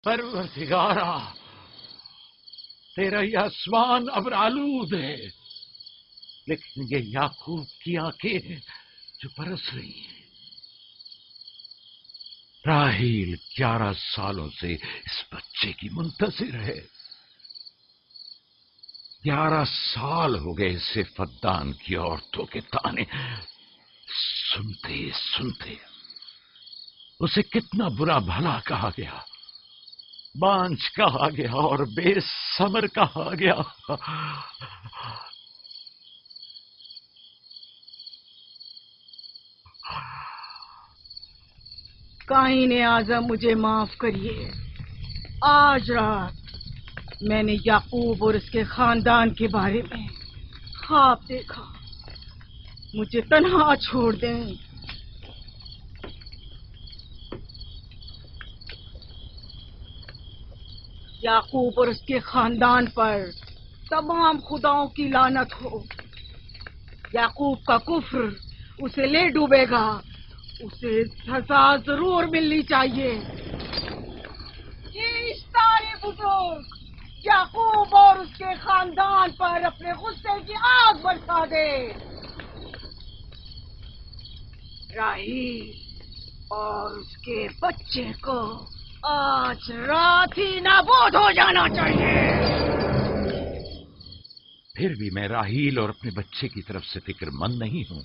پروردگارا، تیرا یہ آسمان ابر آلود ہے، لیکن یہ یعقوب کی آنکھیں جو برس رہی ہیں۔ راحیل 11 سالوں سے اس بچے کی منتظر ہے۔ 11 سال ہو گئے اسے فدان کی عورتوں کے طعنے سنتے سنتے۔ اسے کتنا برا بھلا کہا گیا، بانجھ کہا گیا اور بے ثمر کہا گیا۔ قائن اعظم مجھے معاف کریے، آج رات میں نے یعقوب اور اس کے خاندان کے بارے میں خواب دیکھا، مجھے تنہا چھوڑ دیں۔ یعقوب اور اس کے خاندان پر تمام خداؤں کی لعنت ہو۔ یعقوب کا کفر اسے لے ڈوبے گا، اسے سزا ضرور ملنی چاہیے۔ یہ اشتار بزرگ یعقوب اور اس کے خاندان پر اپنے غصے کی آگ برسا دے۔ راحیل اور اس کے بچے کو آج رات ہی نابود ہو جانا چاہیے۔ پھر بھی میں راحیل اور اپنے بچے کی طرف سے فکر مند نہیں ہوں۔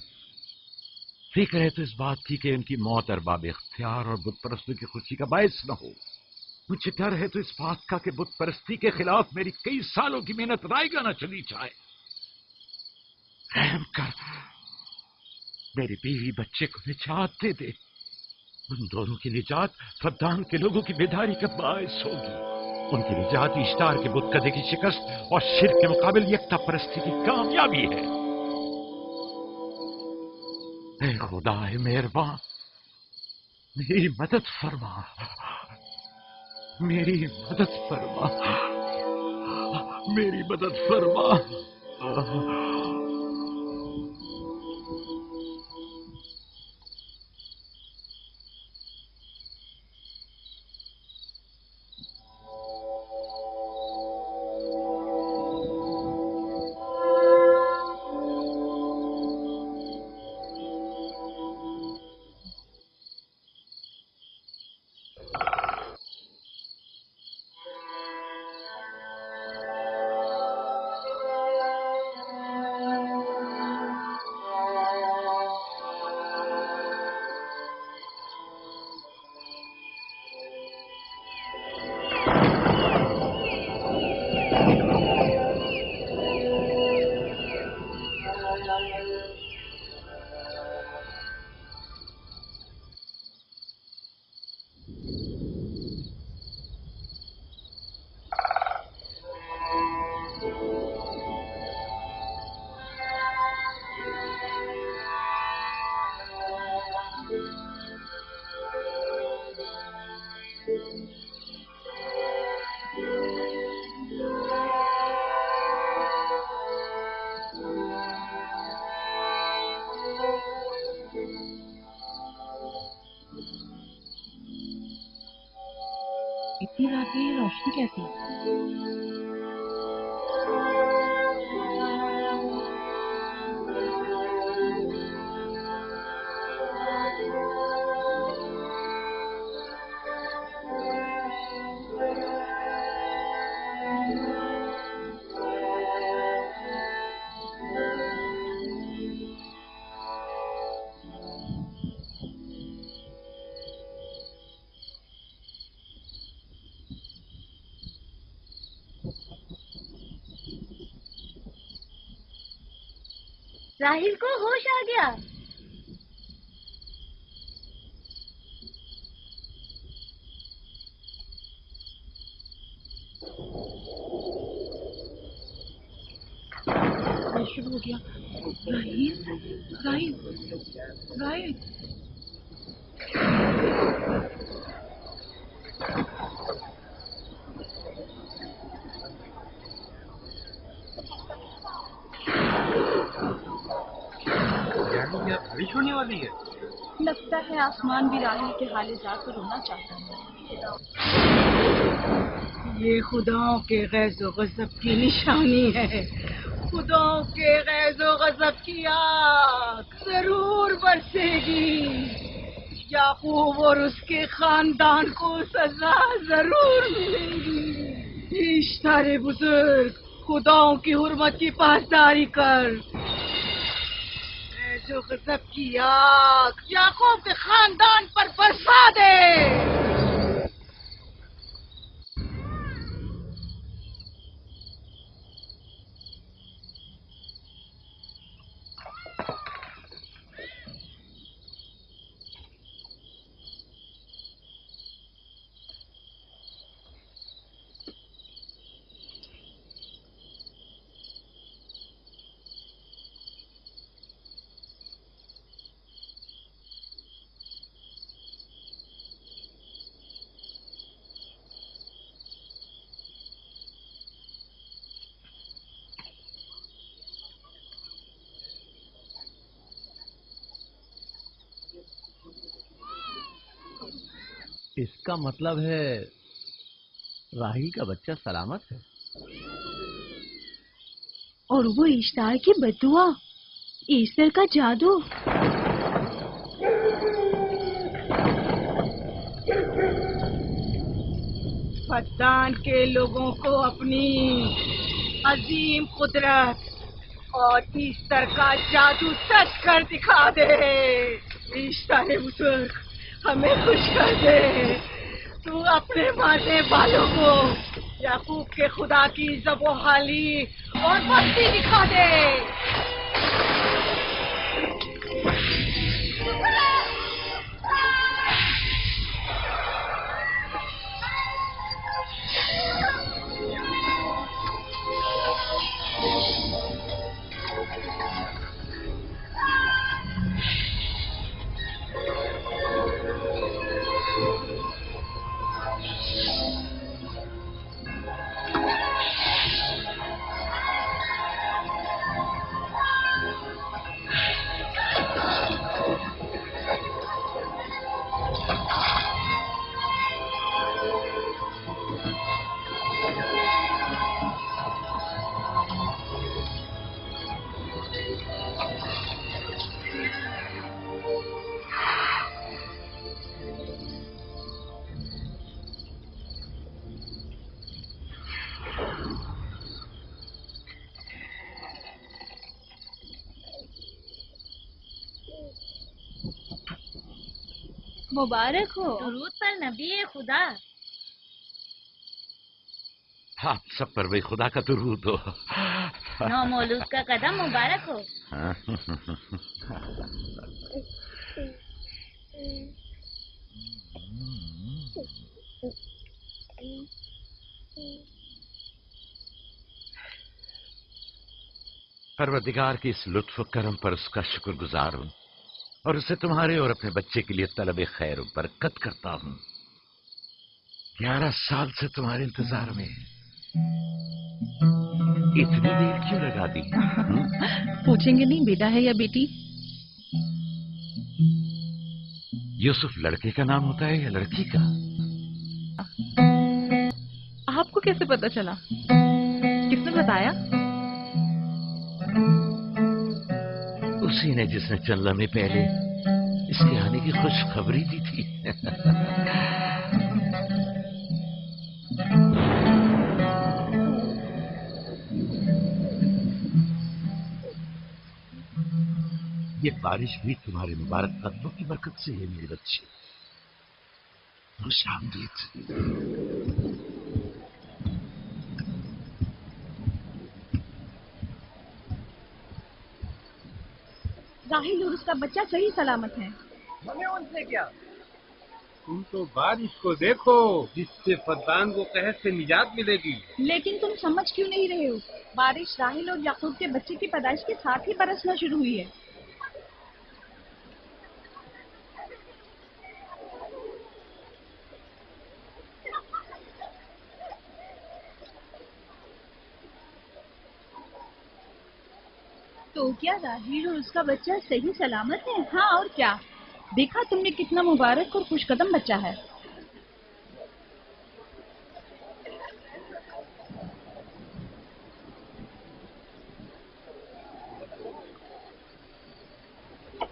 فکر ہے تو اس بات کی کہ ان کی موت ارباب اختیار اور بت پرستوں کی خوشی کا باعث نہ ہو۔ مجھے ڈر ہے تو اس بات کا کہ بت پرستی کے خلاف میری کئی سالوں کی محنت رائے گا نہ چلی جائے۔ رحم کر، میری بیوی بچے کو نجات دے دے۔ ان دونوں کی نجات فدان کے لوگوں کی بیداری کا باعث ہوگی۔ ان کی نجات اشتار کے بت کدے کی شکست اور شرک کے مقابل یکتا پرستی کی کامیابی ہے۔ اے خدا مہربان، میری مدد فرما، میری مدد فرما، میری مدد فرما۔ اتنی رات میں یہ روشنی کیسی؟ راحیل کو ہوش آ گیا۔ شروع ہو گیا۔ راحیل راحیل راحیل کیا بارش ہونے والی ہے؟ لگتا ہے آسمان بھی راحیل کے حال جا کر رونا چاہتا ہے۔ یہ خداؤں کے غیظ و غضب کی نشانی ہے، خداؤں کے غیظ و غضب کی آگ ضرور برسے گی، یعقوب اور اس کے خاندان کو سزا ضرور ملے گی۔ اشتر بزرگ، خداؤں کی حرمت کی پاسداری کر، غیظ و غضب کی آگ یعقوب کے خاندان پر برسا دے۔ اس کا مطلب ہے راحیل کا بچہ سلامت ہے، اور وہ اشتار کی بددعا، ایسٹر کا جادو۔ فدان کے لوگوں کو اپنی عظیم قدرت اور ایسٹر کا جادو سچ کر دکھا دے۔ ایسٹر بزرگ، ہمیں خوش کر دے، تو اپنے مانے بالوں کو یعقوب کے خدا کی ذب و حالی اور مستی دکھا دے۔ مبارک ہو درود پر نبی خدا۔ آپ سب پر بھی خدا کا درود ہو۔ نو مولود کا قدم مبارک ہو۔ پروردگار کی اس لطف و کرم پر اس کا شکر گزار ہوں، اور اسے تمہارے اور اپنے بچے کے لیے طلب خیر و برکت کرتا ہوں۔ 11 سال سے تمہارے انتظار میں اتنی دیر کیوں لگا دی؟ پوچھیں گے نہیں بیٹا ہے یا بیٹی؟ یوسف لڑکے کا نام ہوتا ہے یا لڑکی کا؟ آپ کو کیسے پتا چلا؟ کس نے بتایا؟ اسی نے جس نے چند لمحے پہلے اس کے آنے کی خوشخبری دی تھی۔ یہ بارش بھی تمہارے مبارک قدموں کی برکت سے ہے میرے بچے۔ خوش آمدید۔ راحیل اور اس کا بچہ صحیح سلامت ہے۔ ہمیں ان سے کیا؟ تم تو بارش کو دیکھو، جس سے فدان کو قحط سے نجات ملے گی۔ لیکن تم سمجھ کیوں نہیں رہے ہو؟ بارش راحیل اور یعقوب کے بچے کی پیدائش کے ساتھ ہی برسنا شروع ہوئی ہے۔ تو کیا راہیل اور اس کا بچہ صحیح سلامت ہے؟ ہاں اور کیا، دیکھا تم نے کتنا مبارک اور خوش قدم بچہ ہے۔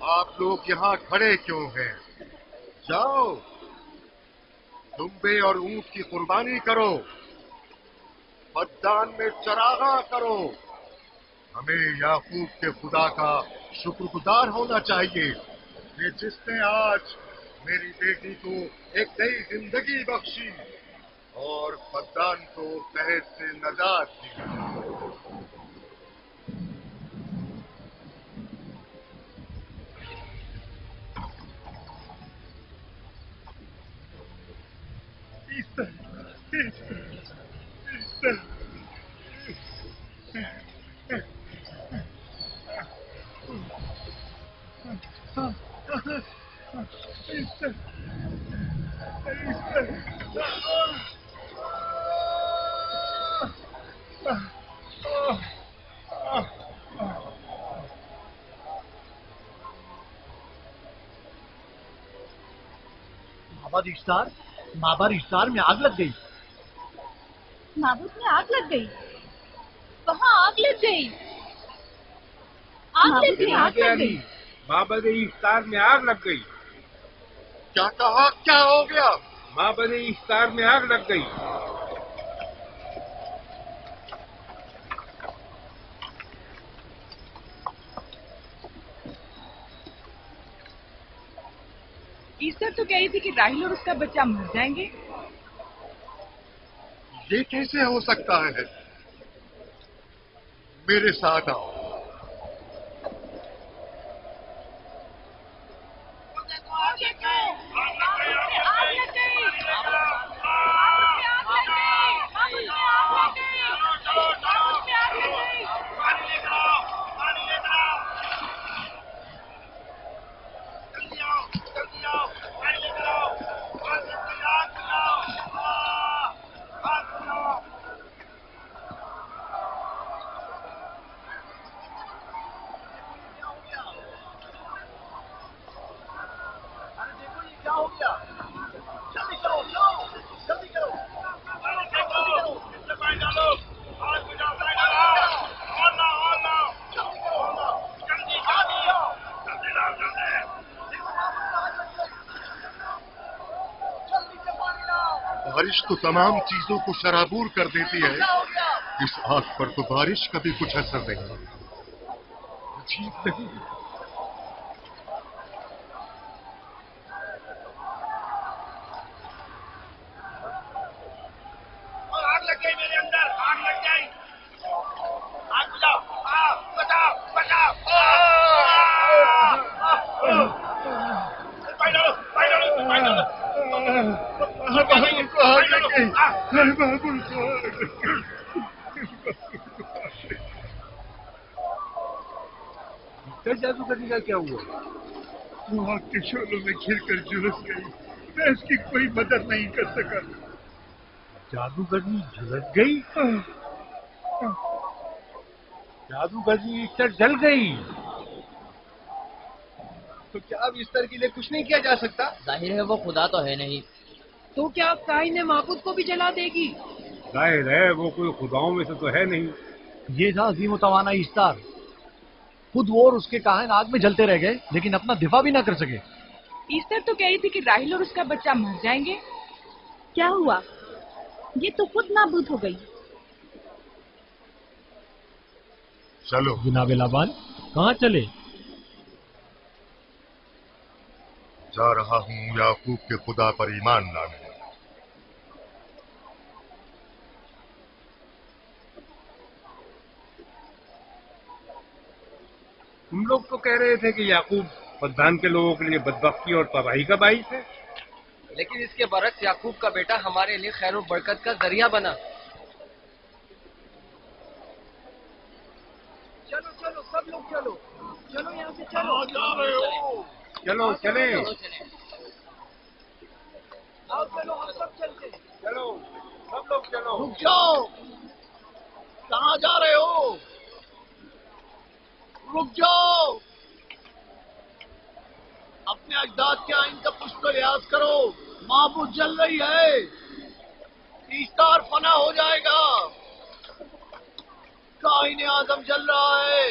آپ لوگ یہاں کھڑے کیوں ہیں؟ جاؤ دمبے اور اونٹ کی قربانی کرو، بدان میں چراغاں کرو۔ ہمیں یعقوب کے خدا کا شکر گزار ہونا چاہیے کہ جس نے آج میری بیٹی کو ایک نئی زندگی بخشی اور بدان کو قحط سے نجات دی۔ مابر اشتار میں آگ لگ گئی۔ معبود میں آگ لگ گئی؟ کہاں آگ لگ گئی؟ آگ لگ گئی؟ معبد افطار میں آگ لگ گئی۔ کیا کہا؟ کیا ہو گیا؟ معبد افطار میں آگ لگ گئی۔ ایسٹر تو کہہ رہی تھی کہ راہیل اور اس کا بچہ مر جائیں گے۔ یہ کیسے ہو سکتا ہے؟ میرے ساتھ آؤ۔ بارش تو تمام چیزوں کو شرابور کر دیتی ہے، اس آگ پر تو بارش کا بھی کچھ اثر نہیں۔ عجیب نہیں؟ آگ لگ گئی میرے اندر، آگ لگ گئی، آگ بجاؤ، بچاؤ بچاؤ، جادوگرنی کا کیا ہوا؟ وہ آگ کے شعلوں میں گھر کر جھلس گئی، میں اس کی کوئی مدد نہیں کر سکا۔ جادوگرنی جھلس گئی؟ جادوگرنی ایسٹر جل گئی؟ تو کیا اب ایسٹر کے لیے کچھ نہیں کیا جا سکتا؟ ظاہر ہے وہ خدا تو ہے نہیں۔ تو کیا کائن معبود کو بھی جلا دے گی؟ ظاہر ہے وہ کوئی خداؤں میں سے تو ہے نہیں۔ یہ تھا عظیم و توانا اشتار، خود وہ اور اس کے کاہن آگ میں جلتے رہ گئے لیکن اپنا دفاع بھی نہ کر سکے۔ ایسٹر تو کہہ رہی تھی کہ راہیل اور اس کا بچہ مر جائیں گے۔ کیا ہوا؟ یہ تو خود نابود ہو گئی۔ چلو جناب لابان کہاں چلے؟ جا رہا ہوں یعقوب کے خدا پر ایمان لانے۔ تم لوگ تو کہہ رہے تھے کہ یعقوب بدان کے لوگوں کے لیے بدبختی اور تباہی کا باعث ہے، لیکن اس کے برعکس یعقوب کا بیٹا ہمارے لیے خیر و برکت کا ذریعہ بنا۔ چلو چلو سب لوگ چلو، چلو یہاں سے چلو۔ چلو چلیں، آؤ چلو ہم سب چلتے ہیں۔ چلو سب لوگ چلو۔ رک جاؤ، کہاں جا رہے ہو؟ رک جاؤ، اپنے اجداد کے آئین کا پشت و لحاظ کرو، معبود جل رہی ہے، ایستار فنا ہو جائے گا، کائن اعظم جل رہا ہے،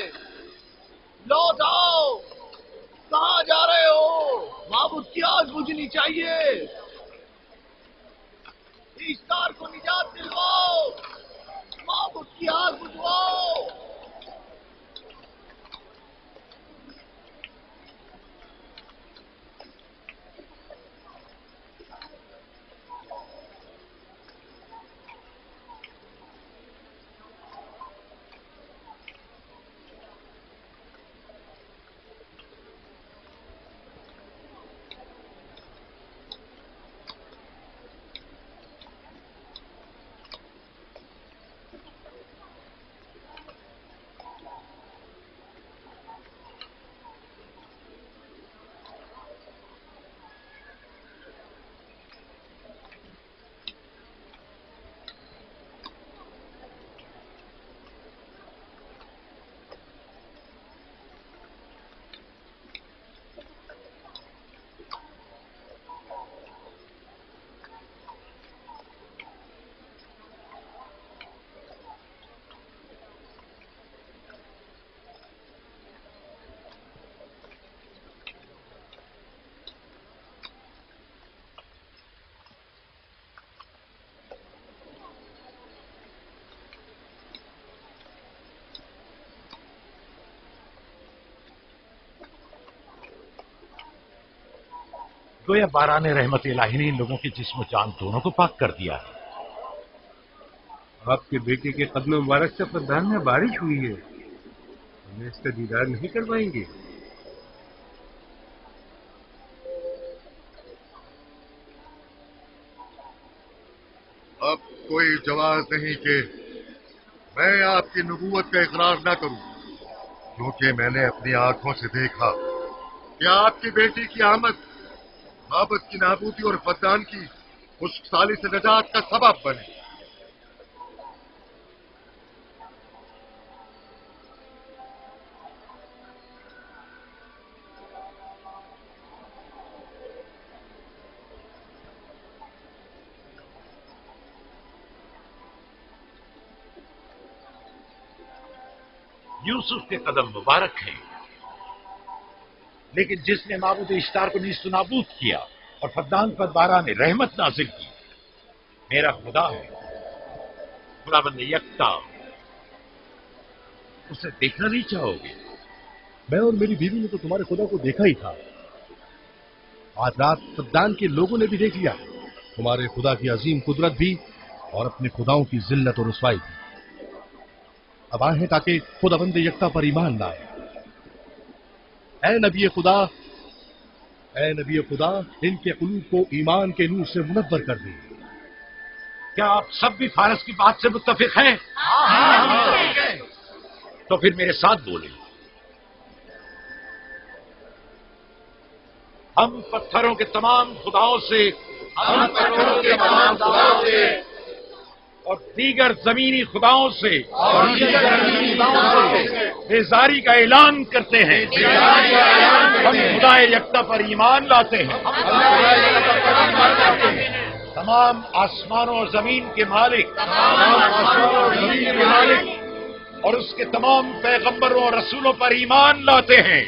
لوٹ آؤ، کہاں جا رہے ہو؟ معبود کی آگ بجھنی چاہیے، ایستار کو نجات دلواؤ، معبود کی آگ بجھواؤ۔ گویا باران رحمت الہی نے ان لوگوں کے جسم و جان دونوں کو پاک کر دیا ہے۔ آپ کے بیٹے کے قدم مبارک سے فردان میں بارش ہوئی ہے، ہمیں اس کا دیدار نہیں کروائیں گے؟ اب کوئی جواز نہیں کہ میں آپ کی نبوت کا اقرار نہ کروں، کیونکہ میں نے اپنی آنکھوں سے دیکھا کہ آپ کی بیٹی کی آمد معبد کی نابودی اور فقدان کی خشک سالی سے نجات کا سبب بنے۔ یوسف کے قدم مبارک ہیں، لیکن جس نے معبود اشتار کو نیست و نابود کیا اور فقدان پر باران رحمت نازل کی، میرا خدا ہے، خداوند یکتا، اسے دیکھنا نہیں چاہو گے؟ میں اور میری بیوی نے تو تمہارے خدا کو دیکھا ہی تھا، آج رات فقدان کے لوگوں نے بھی دیکھ لیا تمہارے خدا کی عظیم قدرت بھی اور اپنے خداؤں کی ذلت اور رسوائی بھی۔ اب آئے ہیں تاکہ خداوند یکتا پر ایمان لائے۔ اے نبی خدا، ان کے قلوب کو ایمان کے نور سے منور کر دیں۔ کیا آپ سب بھی فارس کی بات سے متفق ہیں؟ تو پھر میرے ساتھ بولیں۔ ہم پتھروں کے تمام خداؤں سے اور دیگر زمینی خداؤں سے بیزاری کا اعلان کرتے ہیں۔ ہم خدا یکتا پر ایمان لاتے ہیں۔ تمام آسمانوں اور زمین کے مالک اور اس کے تمام پیغمبروں اور رسولوں پر ایمان لاتے ہیں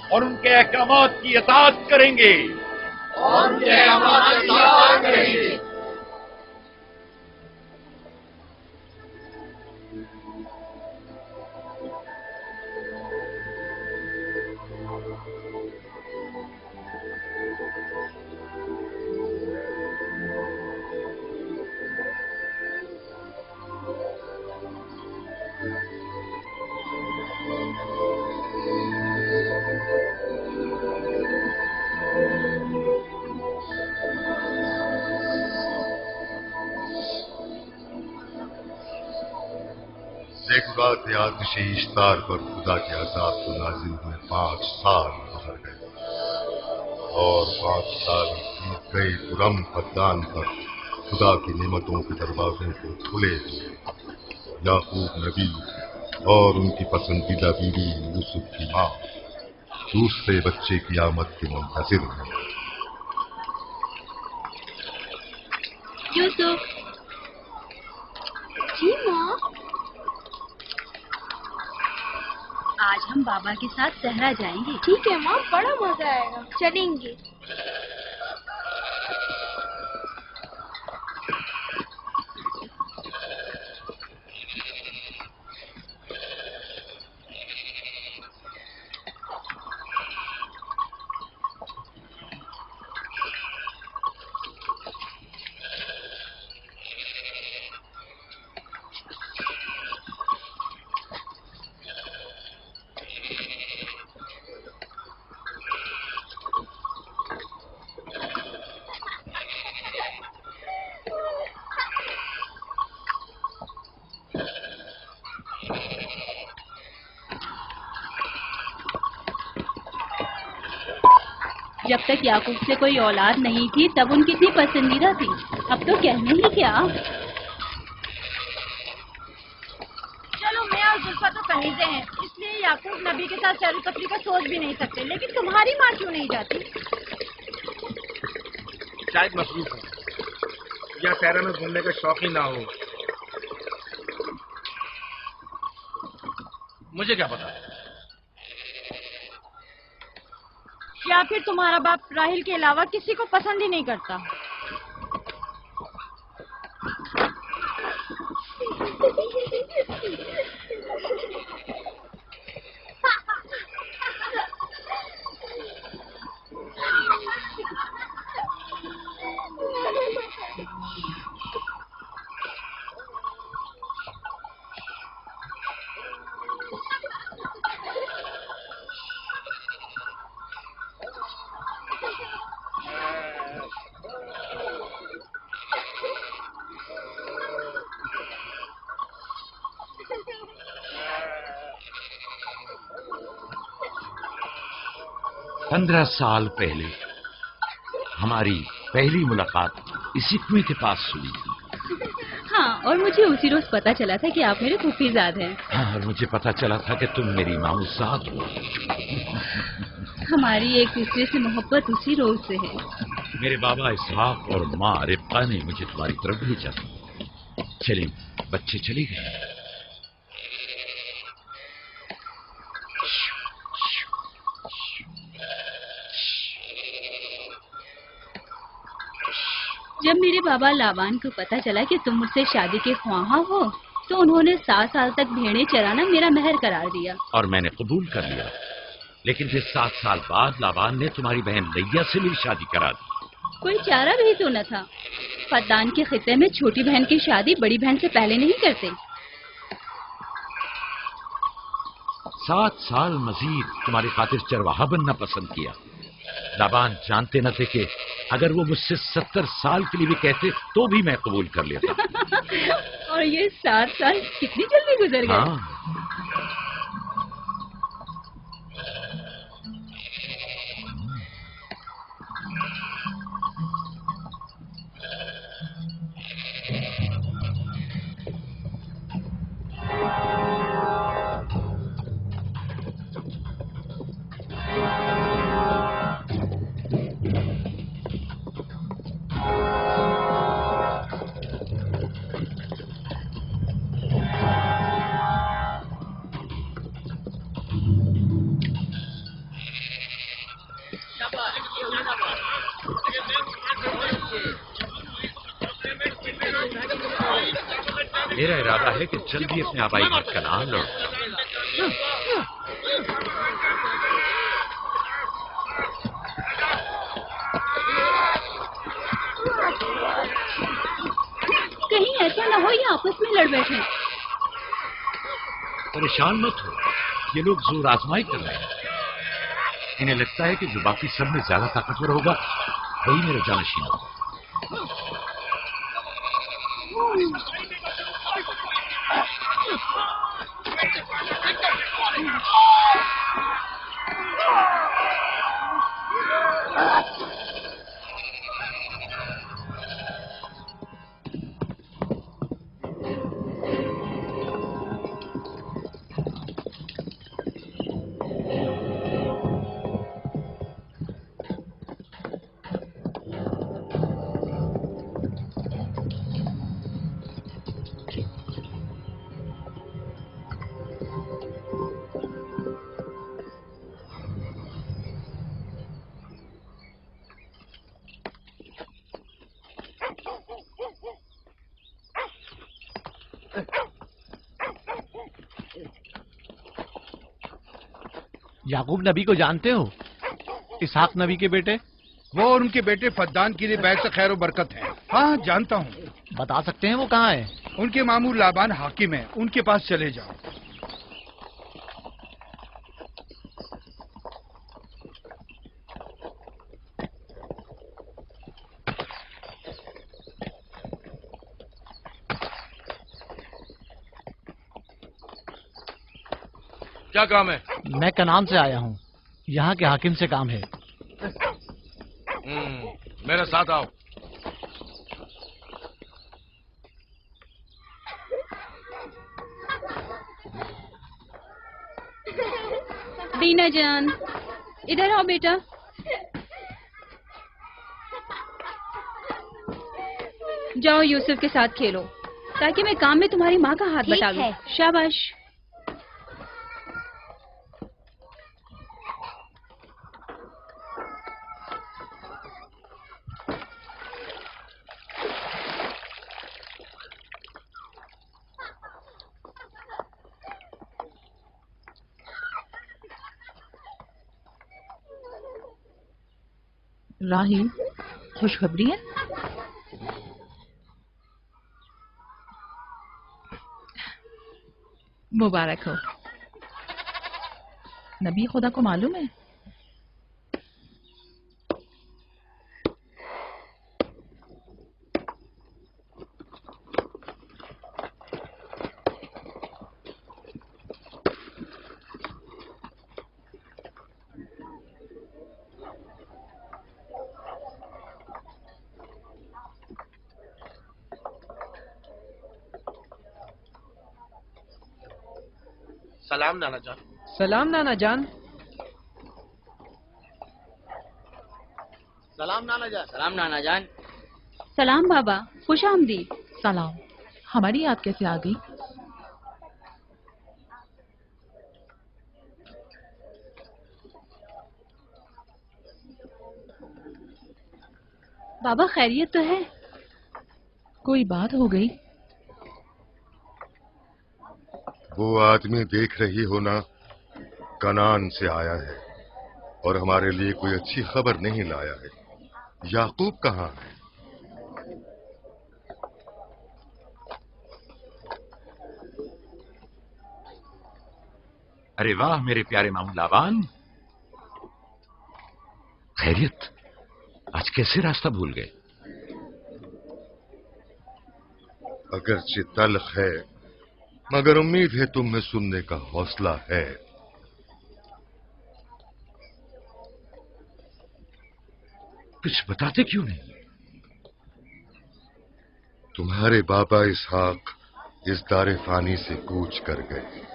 اور ان کے احکامات کی اطاعت کریں گے۔ زیگورات آتش اشتار پر خدا کے عذاب کو نازل ہوئے 5 سال گزر گئے اور 5 سال بیت گئے پرم فقدان پر خدا کی نعمتوں کے دروازے کو کھلے ہوئے۔ याकूब नबी और उनकी पसंदीदा बीवी यूसुफ की माँ दूसरे बच्चे की आमद के मुंतजिर हैं। यूसुफ। जी माँ। आज हम बाबा के साथ सहरा जाएंगे। ठीक है माँ, बड़ा मजा आएगा, चलेंगे। जब तक याकूब से कोई औलाद नहीं थी तब उनकी इतनी पसंदीदा थी, अब तो कहने ही क्या। चलो मैं और जुल्फा तो कहीं से हैं, इसलिए याकूब नबी के साथ सैर तफरी का सोच भी नहीं सकते, लेकिन तुम्हारी माँ क्यों नहीं जाती? शायद मसरूफ हो या शहर में घूमने का शौक ही ना हो। मुझे क्या पता। या फिर तुम्हारा बाप राहिल के अलावा किसी को पसंद ही नहीं करता। पंद्रह साल पहले हमारी पहली मुलाकात इसी कुएं के पास हुई थी। हाँ, और मुझे उसी रोज पता चला था कि आप मेरे फूफीजाद हैं। हाँ, और मुझे पता चला था कि तुम मेरी मामूजाद हो। हमारी एक दूसरे से मोहब्बत उसी रोज से है। मेरे बाबा इसहाक और माँ रिब्का ने मुझे तुम्हारी तरफ भेजा। चलें, बच्चे चले गए। जब मेरे बाबा लाबान को पता चला कि तुम मुझसे शादी के ख्वाहा हो, तो उन्होंने 7 साल तक भेड़ें चराना मेरा महर करार दिया। और मैंने कबूल कर लिया। लेकिन फिर 7 साल बाद लाबान ने तुम्हारी बहन लैया से मेरी शादी करा दी। कोई चारा भी तो न था। फद्दान के खित्ते में छोटी बहन की शादी बड़ी बहन से पहले नहीं करते। 7 साल मजीद तुम्हारी खातिर चरवाहा बनना पसंद किया। लाबान जानते न थे कि अगर वो मुझसे 70 साल के लिए भी कहते तो भी मैं कबूल कर लेता। और ये 7 साल कितनी जल्दी गुजर गए। हाँ। मेरा इरादा है कि जल्दी अपने आबाई घर का नाम लो। कहीं ऐसा न हो ये आपस में लड़ बैठे। परेशान मत हो, ये लोग जोर आजमाई कर रहे हैं। इन्हें लगता है कि जो बाकी सब में ज्यादा ताकतवर होगा वही मेरा जानशीन होगा। याकूब नबी को जानते हो? इसहाक नबी के बेटे? वो और उनके बेटे फद्दान के लिए बैत खैर और बरकत है। हाँ जानता हूँ। बता सकते हैं वो कहाँ है? उनके मामू लाबान हाकिम है, उनके पास चले जाओ। क्या काम है? मैं कनान से आया हूँ, यहाँ के हाकिम से काम है। मेरे साथ आओ। दीना जान, इधर आओ बेटा। जाओ यूसुफ के साथ खेलो, ताकि मैं काम में तुम्हारी माँ का हाथ बटा दूं। शाबाश। राहील, खुशखबरी है? मुबारक हो। नबी खुदा को मालूम है? सलाम नाना जान। सलाम नाना जान। सलाम नाना जान। सलाम नाना जान। सलाम बाबा, खुश आमदीद। सलाम। हमारी याद कैसे आ गई? बाबा खैरियत तो है? कोई बात हो गई? वो आदमी देख रही हो ना, कनान से आया है और हमारे लिए कोई अच्छी खबर नहीं लाया है। याकूब कहाँ है? अरे वाह मेरे प्यारे मामू लाबान, खैरियत? आज कैसे रास्ता भूल गए? अगरचे तल्ख है, मगर उम्मीद है तुम में सुनने का हौसला है। कुछ बताते क्यों नहीं? तुम्हारे बाबा इसहाक इस दारे फानी से कूच कर गए।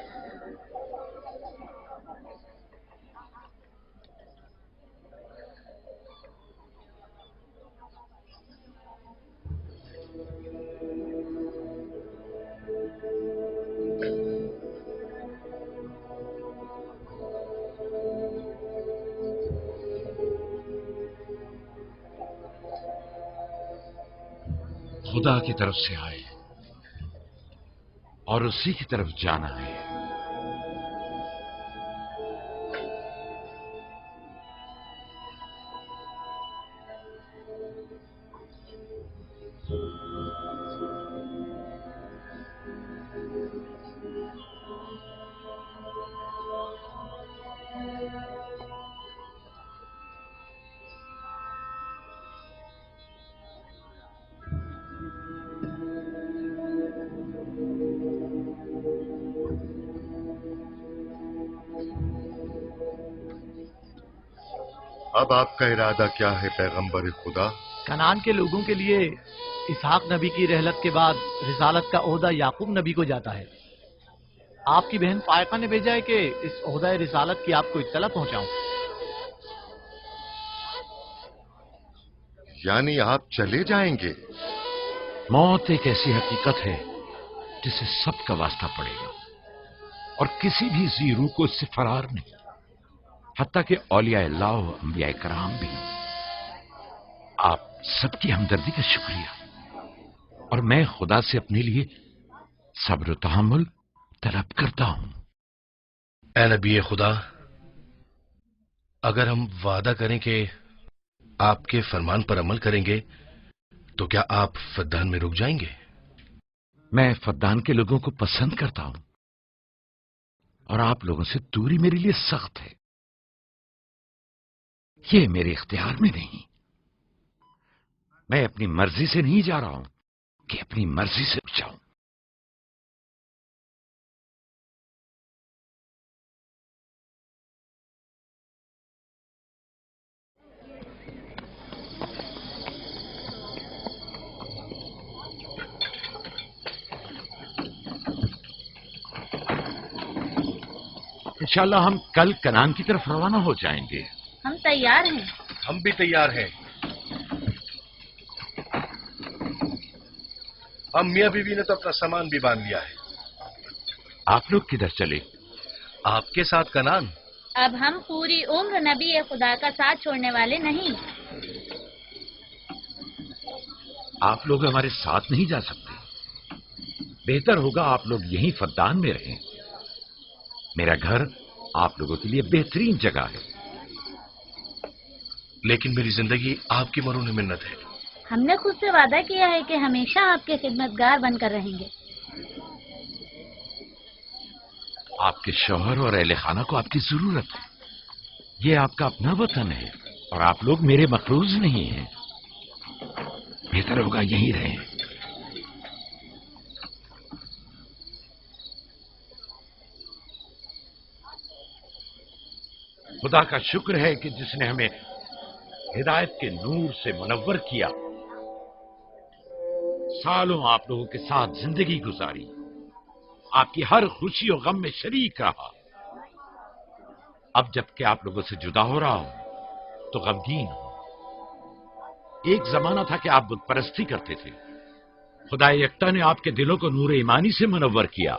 खुदा की तरफ से आए और उसी की तरफ जाना है। अब आपका इरादा क्या है पैगंबर खुदा? कनान के लोगों के लिए इसहाक नबी की रहलत के बाद रिसालत का ओहदा याकूब नबी को जाता है। आपकी बहन फायका ने भेजा है कि इस ओहदा रिसालत की आपको इत्तला पहुंचाऊं। यानी आप चले जाएंगे? मौत एक ऐसी हकीकत है जिसे सबका वास्ता पड़ेगा और किसी भी जी रूह को इससे फरार नहीं, हत्ता कि औलिया अल्लाह और अंबिया कराम भी। आप सबकी हमदर्दी का शुक्रिया, और मैं खुदा से अपने लिए सब्र तहम्मुल तलब करता हूं। ए नबी खुदा, अगर हम वादा करें कि आपके फरमान पर अमल करेंगे तो क्या आप फद्दान में रुक जाएंगे? मैं फद्दान के लोगों को पसंद करता हूं और आप लोगों से दूरी मेरे लिए सख्त है। ये मेरे इख्तियार में नहीं। मैं अपनी मर्जी से नहीं जा रहा हूं कि अपनी मर्जी से जाऊं। इंशाल्लाह हम कल कनान की तरफ रवाना हो जाएंगे। हम तैयार हैं। हम भी तैयार हैं। हम मियां बीवी ने तो अपना सामान भी बांध लिया है। आप लोग किधर चले? आपके साथ कनान। अब हम पूरी उम्र नबी खुदा का साथ छोड़ने वाले नहीं। आप लोग हमारे साथ नहीं जा सकते। बेहतर होगा आप लोग यहीं फद्दान में रहें। मेरा घर आप लोगों के लिए बेहतरीन जगह है। लेकिन मेरी जिंदगी आपकी मरून मिन्नत है। हमने खुद से वादा किया है कि हमेशा आपके खिदमतगार बनकर रहेंगे। आपके शौहर और अहले खाना को आपकी जरूरत है। ये आपका अपना वतन है और आप लोग मेरे मफरूज नहीं हैं। बेहतर होगा यहीं रहें। खुदा का शुक्र है कि जिसने हमें हिदायत के नूर से मुनव्वर किया। सालों आप लोगों के साथ जिंदगी गुजारी, आपकी हर खुशी और गम में शरीक रहा। अब जबकि आप लोगों से जुदा हो रहा हूं तो गमगीन हूं। एक जमाना था कि आप बुत परस्ती करते थे। खुदा यकता ने आपके दिलों को नूर ईमानी से मुनव्वर किया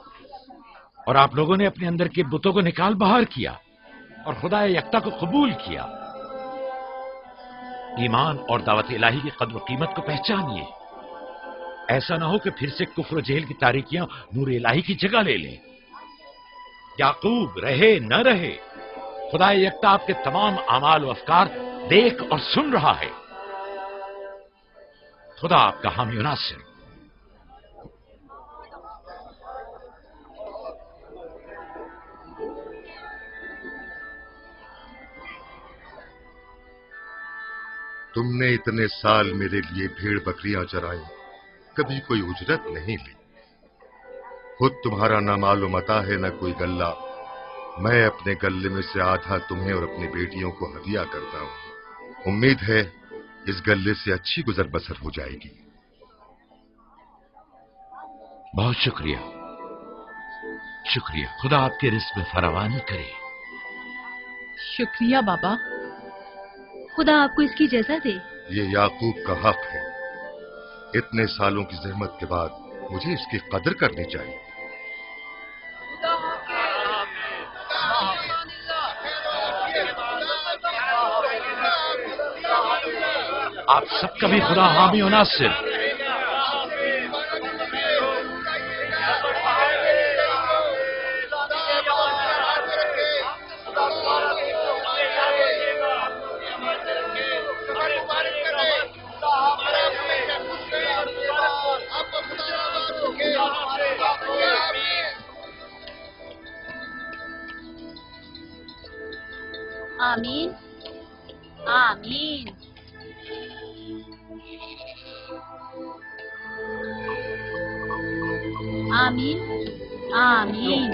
और आप लोगों ने अपने अंदर के बुतों को निकाल बाहर किया और खुदा यकता को कबूल किया। ईमान और दावत इलाही की कद्र कीमत को पहचानिए। ऐसा ना हो कि फिर से कुफ्र जेल की तारीकियां नूर इलाही की जगह ले लें। याकूब रहे न रहे, खुदा यकता आपके तमाम अमाल व अफकार देख और सुन रहा है। खुदा आपका हामी और नासिर। तुमने इतने साल मेरे लिए भेड़ बकरियां चराई, कभी कोई उजरत नहीं ली। खुद तुम्हारा ना मालूम अता है न कोई गल्ला। मैं अपने गल्ले में से आधा तुम्हें और अपनी बेटियों को हदिया करता हूं। उम्मीद है इस गल्ले से अच्छी गुजर बसर हो जाएगी। बहुत शुक्रिया, शुक्रिया। खुदा आपके रिस्क में फरावानी करे। शुक्रिया बाबा। खुदा आपको इसकी जज़ा दे। ये याकूब का हक है। इतने सालों की जहमत के बाद मुझे इसकी कदर करनी चाहिए। आप सबका भी खुदा हामी और नासिर। आमीन आमीन। आमीन आमीन।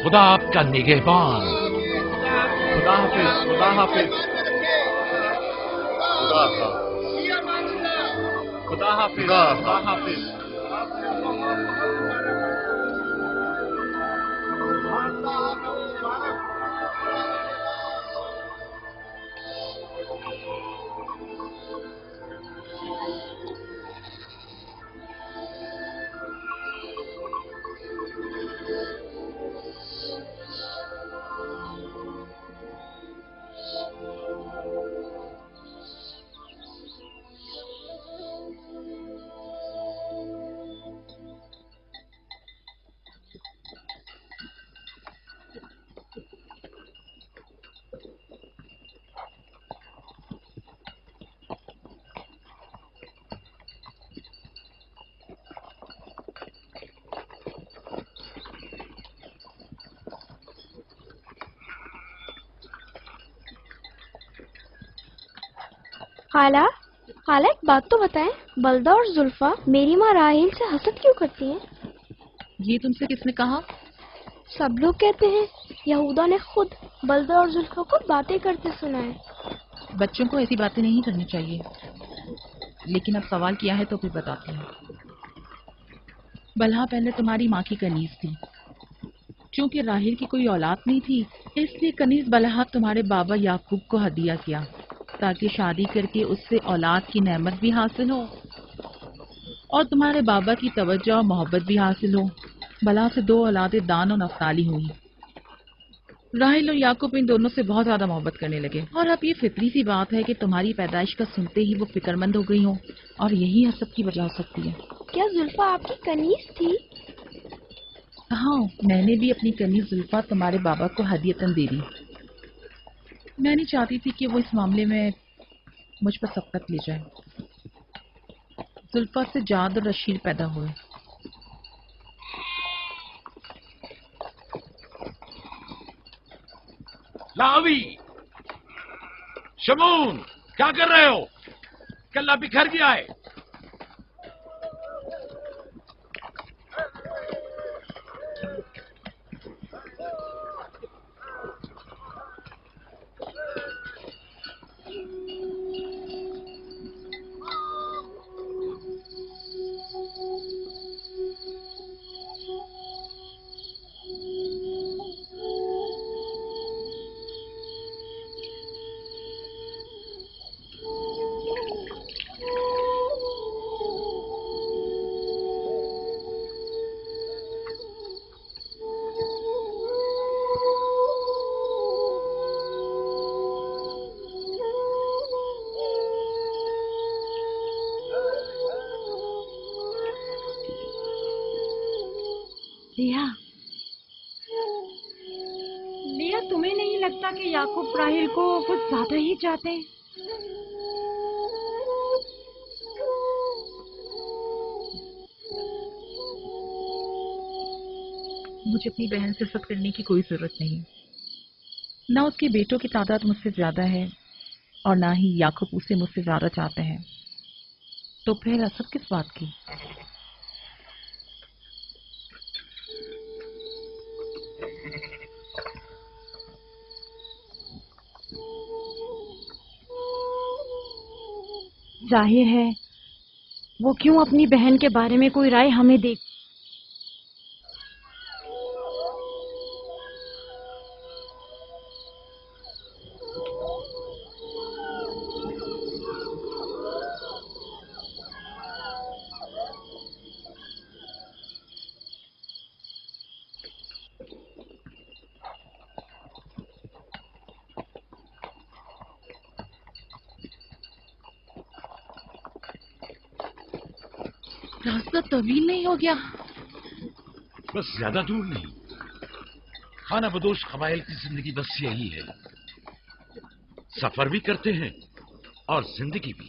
खुदा आपका निगहबान। खुदा हाफिज, खुदा हाफिज, खुदा हाफिज, खुदा हाफिज, खुदा हाफिज। खाला खाला एक बात तो बताएं, बलदा और जुल्फा मेरी माँ राहील से हसद क्यों करती हैं? ये तुमसे किसने कहा? सब लोग कहते हैं यहूदा ने खुद बलदा और जुल्फा को बातें करते सुना है। बच्चों को ऐसी बातें नहीं करनी चाहिए, लेकिन अब सवाल किया है तो फिर बताती हूँ। बलहा पहले तुम्हारी माँ की कनीज थी। चूंकि राहील की कोई औलाद नहीं थी, इसलिए कनीज बलहा तुम्हारे बाबा याकूब को हदिया किया ताकि शादी करके उससे औलाद की नेमत भी हासिल हो और तुम्हारे बाबा की तवज्जो और मोहब्बत भी हासिल हो। बलहा से 2 औलादें दान और नफ्ताली हुई। राहील और याकूब इन दोनों से बहुत ज्यादा मोहब्बत करने लगे और अब ये फितरी सी बात है कि तुम्हारी पैदाइश का सुनते ही वो फिक्रमंद हो गई हो और यही हसद की वजह हो सकती है। क्या जुल्फा आपकी कनीज थी? हाँ, मैंने भी अपनी कनीज जुल्फा तुम्हारे बाबा को हदियतन दे दी। मैं नहीं चाहती थी कि वो इस मामले में मुझ पर सबकत ले जाए। जुल्फा से जाद और रशीद पैदा हुए। लावी, शमून, क्या कर रहे हो? कल्ला बिखर गया है। लिया, तुम्हें नहीं लगता कि याकूब राहील को कुछ ज्यादा ही चाहते हैं? मुझे अपनी बहन से हसद करने की कोई जरूरत नहीं। ना उसके बेटों की तादाद मुझसे ज्यादा है और ना ही याकूब उसे मुझसे ज्यादा चाहते हैं, तो फिर हसद किस बात की? जाहिर है वो क्यों अपनी बहन के बारे में कोई राय हमें दे। रास्ता तवील नहीं हो गया? बस ज्यादा दूर नहीं। खाना बदोश कबाइल की जिंदगी बस यही है, सफर भी करते हैं और जिंदगी भी।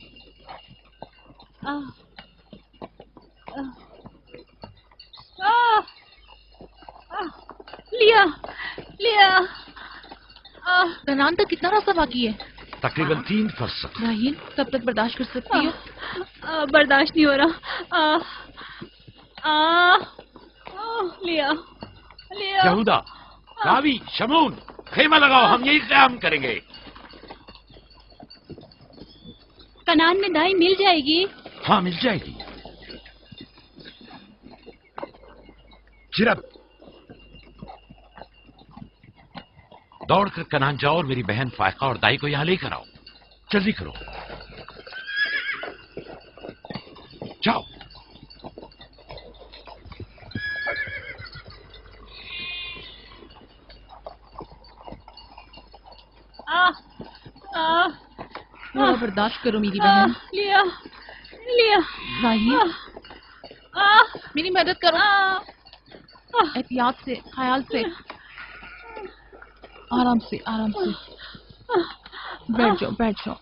लिया लिया। कनान तक कितना रास्ता बाकी है? तकरीबन 3 फरसख। राहील, कब तक बर्दाश्त कर सकती हो? बर्दाश्त नहीं हो रहा। लिया लिया। यहूदा, लावी, शमून, खेमा लगाओ, हम यही क़याम करेंगे। कनान में दाई मिल जाएगी? हाँ, मिल जाएगी। चिरब, दौड़कर कनान जाओ और मेरी बहन फायका और दाई को यहां लेकर आओ। जल्दी करो, जाओ। थोड़ा बर्दाश्त करो मेरी बहन। लिया लिया। राहील, मेरी मदद करो। एहतियात से, ख्याल से, आराम से, आराम से। बैठ जाओ, बैठ जाओ।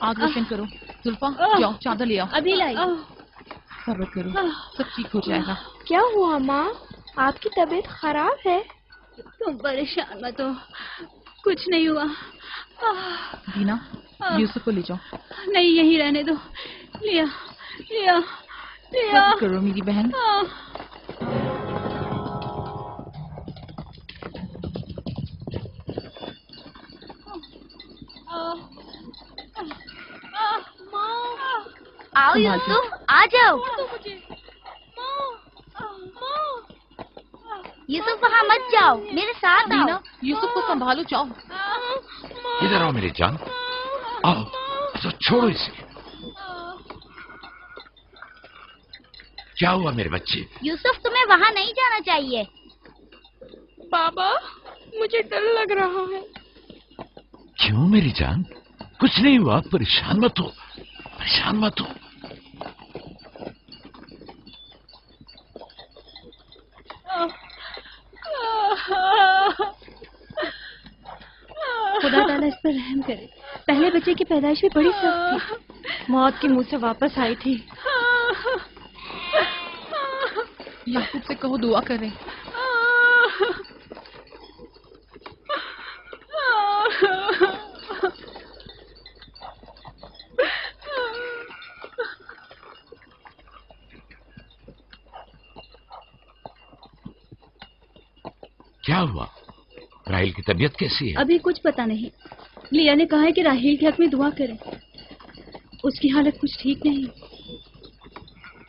आग रोशन करो। जुल्फा, जाओ चादर ले आओ। अभी लाई। सब्र करो, सब ठीक हो जाएगा। क्या हुआ माँ? आपकी तबीयत खराब है? तुम परेशान मत हो, कुछ नहीं हुआ। दीना, यूसुफ को ले जाओ। नहीं, यहीं रहने दो। लिया लिया लिया। मत करो मेरी बहन। आओ यूसुफ, आ जाओ। यूसुफ वहाँ मत जाओ, मेरे साथ आओ। दीना, यूसुफ को संभालो, जाओ। इधर आओ मेरी जान, आओ। तो छोड़ो इसे। क्या हुआ मेरे बच्चे? यूसुफ, तुम्हें वहाँ नहीं जाना चाहिए। बाबा, मुझे डर लग रहा है। क्यों मेरी जान? कुछ नहीं हुआ, परेशान मत हो, परेशान मत हो। खुदा ताला इस पर रहम करे। पहले बच्चे की पैदाइश भी बड़ी सख्त थी, मौत के मुंह से वापस आई थी। याकूब से कहो दुआ करें। क्या हुआ? राहिल की तबीयत कैसी है? अभी कुछ पता नहीं। लिया ने कहा है कि राहिल के हक में दुआ करें। उसकी हालत कुछ ठीक नहीं।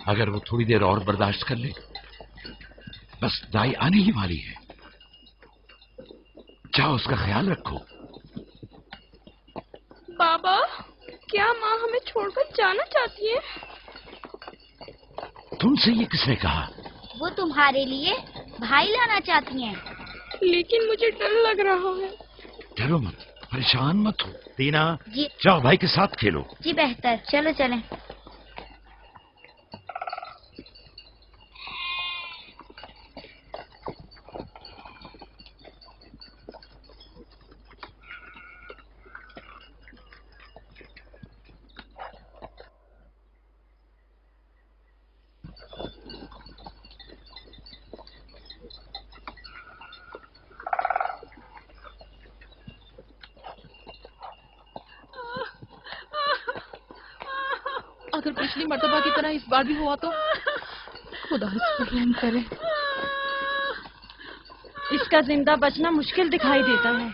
अगर वो थोड़ी देर और बर्दाश्त कर ले, बस दाई आने ही वाली है। जाओ, उसका ख्याल रखो। बाबा, क्या माँ हमें छोड़कर जाना चाहती है? तुमसे ये किसने कहा? वो तुम्हारे लिए भाई लाना चाहती हैं। लेकिन मुझे डर लग रहा है। डरो मत, परेशान मत हो। दीना, जी जाओ भाई के साथ खेलो। जी बेहतर, चलो चलें। अगर पिछली मर्तबा की तरह इस बार भी हुआ तो खुदा इस पर रहम करे। इसका जिंदा बचना मुश्किल दिखाई देता है।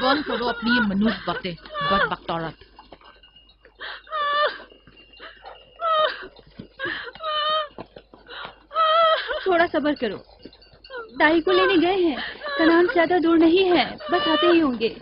बंद करो अपनी ये मनूस बातें, बदबख्त औरत। थोड़ा सब्र करो, दाई को लेने गए हैं। कनान ज्यादा दूर नहीं है, बस आते ही होंगे।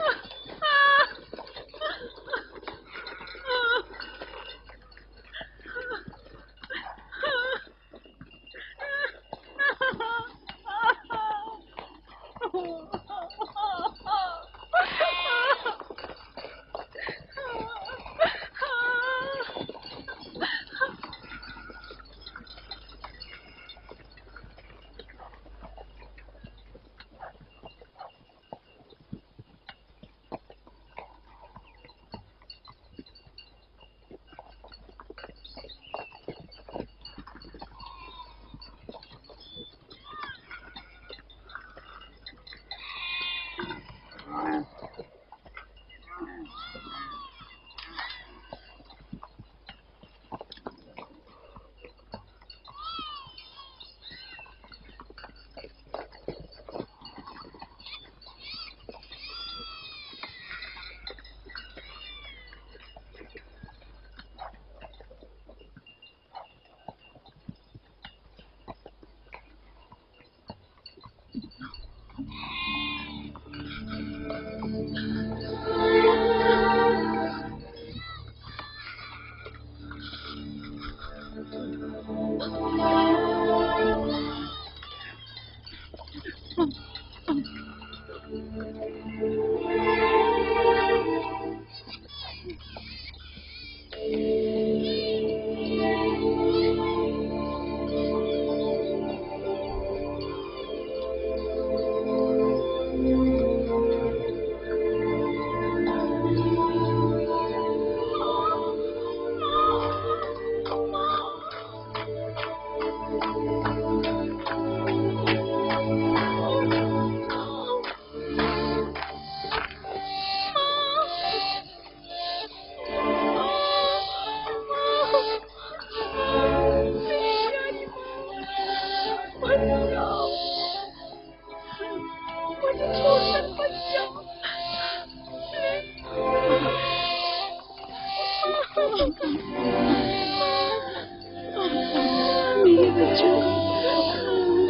मेरे बच्चों का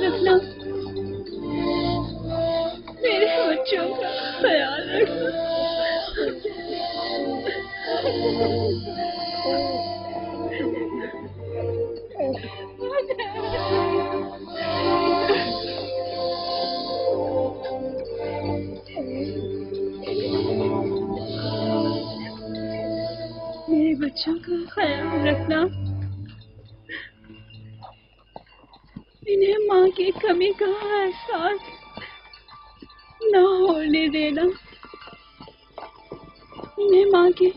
रखना, मेरे बच्चों का ख्याल रखना। मेरे बच्चों का ख्याल रखना, इन्हें माँ की कमी का एहसास न होने देना, इन्हें माँ की